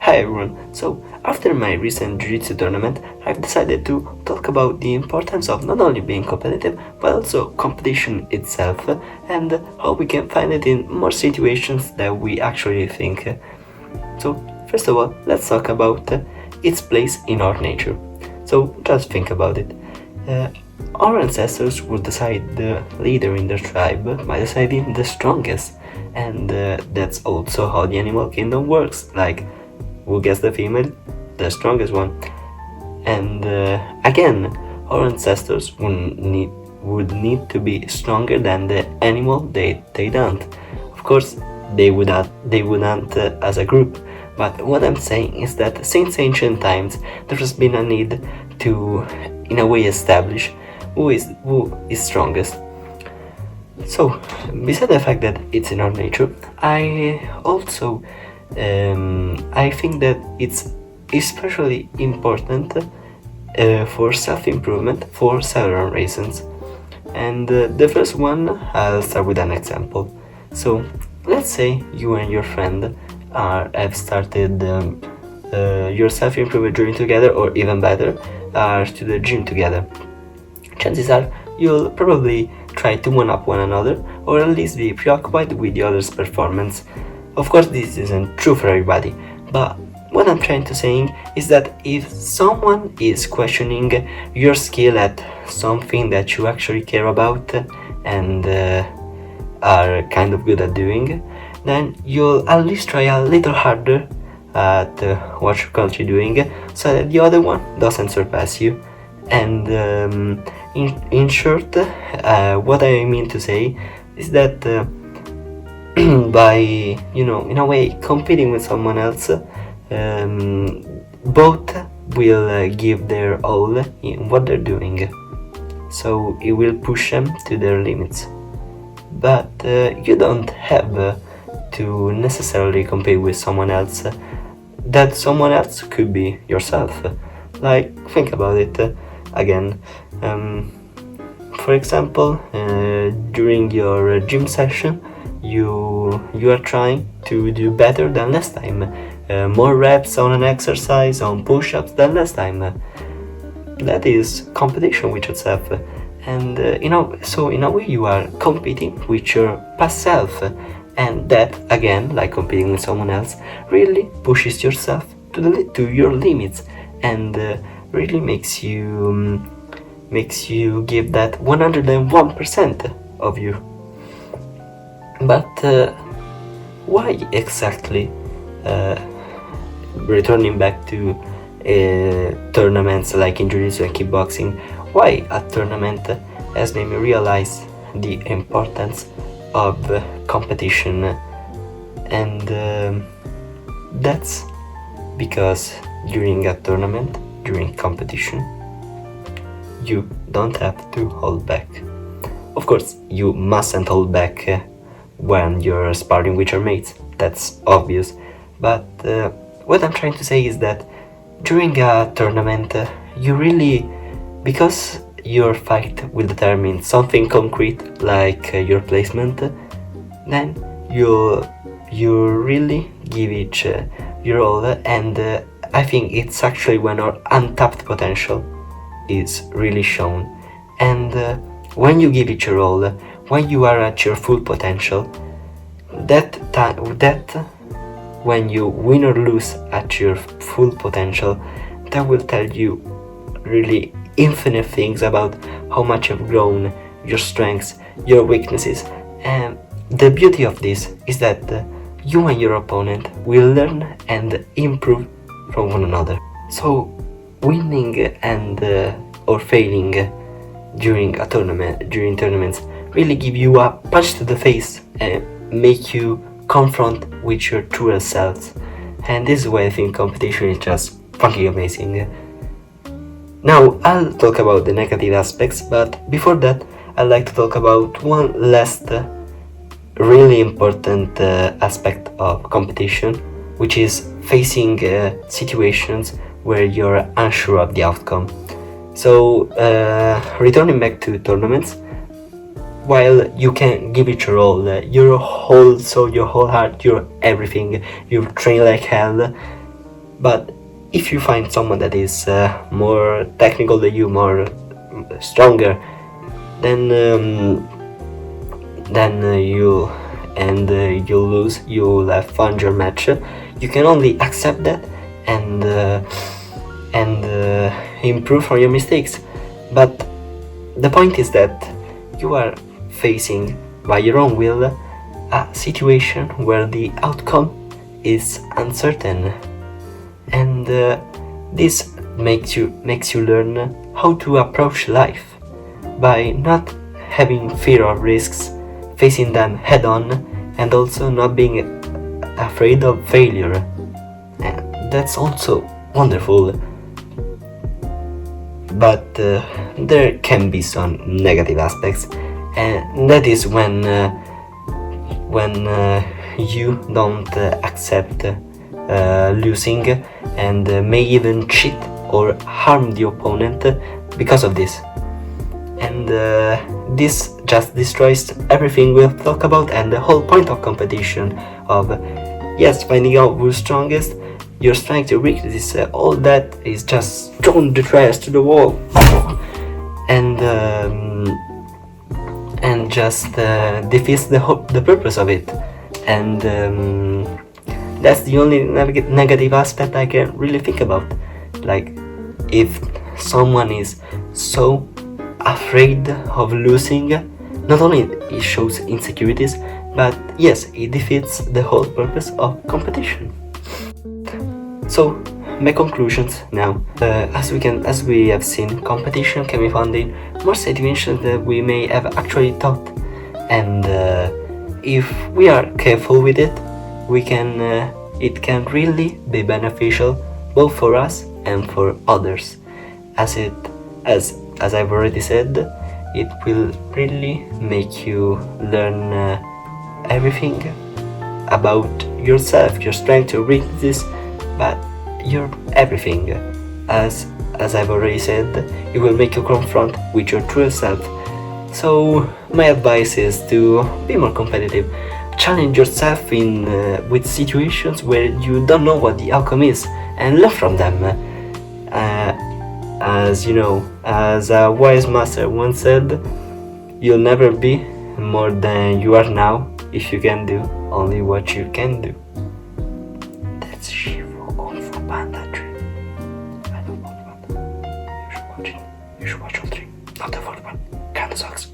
Hi everyone, so after my recent Jiu-Jitsu tournament, I've decided to talk about the importance of not only being competitive, but also competition itself, and how we can find it in more situations than we actually think. So, first of all, let's talk about its place in our nature. So, just think about it. Our ancestors would decide the leader in their tribe by deciding the strongest, and that's also how the animal kingdom works. Like, who gets the female? The strongest one. And again, our ancestors would need to be stronger than the animal they don't. Of course, they wouldn't as a group. But what I'm saying is that since ancient times, there has been a need to, in a way, establish who is strongest. So, beside the fact that it's in our nature, I also I think that it's especially important for self-improvement for several reasons. And the first one, I'll start with an example. So, let's say you and your friend have started your self-improvement journey together, or even better, are to the gym together. Chances are you'll probably try to one-up one another, or at least be preoccupied with the other's performance. Of course, this isn't true for everybody, but what I'm trying to say is that if someone is questioning your skill at something that you actually care about and are kind of good at doing, then you'll at least try a little harder at what you're currently doing, so that the other one doesn't surpass you. And in short, what I mean to say is that by, in a way, competing with someone else, both will give their all in what they're doing, so it will push them to their limits. But you don't have to necessarily compete with someone else. That someone else could be yourself. Like, think about it again. For example, during your gym session, you are trying to do better than last time, more reps on an exercise, on push-ups than last time. That is competition with yourself, and so in a way you are competing with your past self, and that, again, like competing with someone else, really pushes yourself to your limits, and really makes you give that 101% of you. But why exactly, returning back to tournaments like in Jiu-Jitsu and kickboxing, why a tournament has made me realize the importance of competition? And that's because during a tournament, during competition, you don't have to hold back. Of course, you mustn't hold back when you're sparring with your mates, that's obvious. But what I'm trying to say is that during a tournament, you really, because your fight will determine something concrete like your placement, then you really give it your all, and I think it's actually when our untapped potential is really shown. And when you give it your all, when you are at your full potential, that when you win or lose at your full potential, that will tell you really infinite things about how much you've grown, your strengths, your weaknesses. And the beauty of this is that you and your opponent will learn and improve from one another. So winning and or failing during tournaments really give you a punch to the face and make you confront with your truer selves. And this is why I think competition is just fucking amazing. Now, I'll talk about the negative aspects, but before that, I'd like to talk about one last really important aspect of competition, which is facing situations where you're unsure of the outcome. So, returning back to tournaments, while you can give it your all, your whole soul, your whole heart, your everything, you train like hell, But if you find someone that is more technical than you, more stronger, then you'll lose. You'll have found your match. You can only accept that and improve from your mistakes. But the point is that you are facing by your own will a situation where the outcome is uncertain, and this makes you learn how to approach life by not having fear of risks, facing them head on, and also not being afraid of failure. And that's also wonderful. But there can be some negative aspects, and that is when you don't accept losing, and may even cheat or harm the opponent because of this. And this just destroys everything we'll talk about, and the whole point of competition of yes, finding out who's strongest. You're trying to reach this, all that is just thrown the trash to the wall, and just defeats the purpose of it. And that's the only negative aspect I can really think about. Like, if someone is so afraid of losing, not only it shows insecurities, but yes, it defeats the whole purpose of competition. So, my conclusions now. As we have seen, competition can be found in more situations that we may have actually thought, and if we are careful with it, it can really be beneficial both for us and for others. As I've already said, it will really make you learn everything about yourself. You're trying to reach this, but you're everything. As I've already said, it will make you confront with your true self. So my advice is to be more competitive. Challenge yourself in with situations where you don't know what the outcome is, and learn from them. As you know, as a wise master once said, you'll never be more than you are now if you can do only what you can do. That's Panda 3. I love Panda. You should watch it. You should watch all 3. Not the fourth one. Kinda sucks.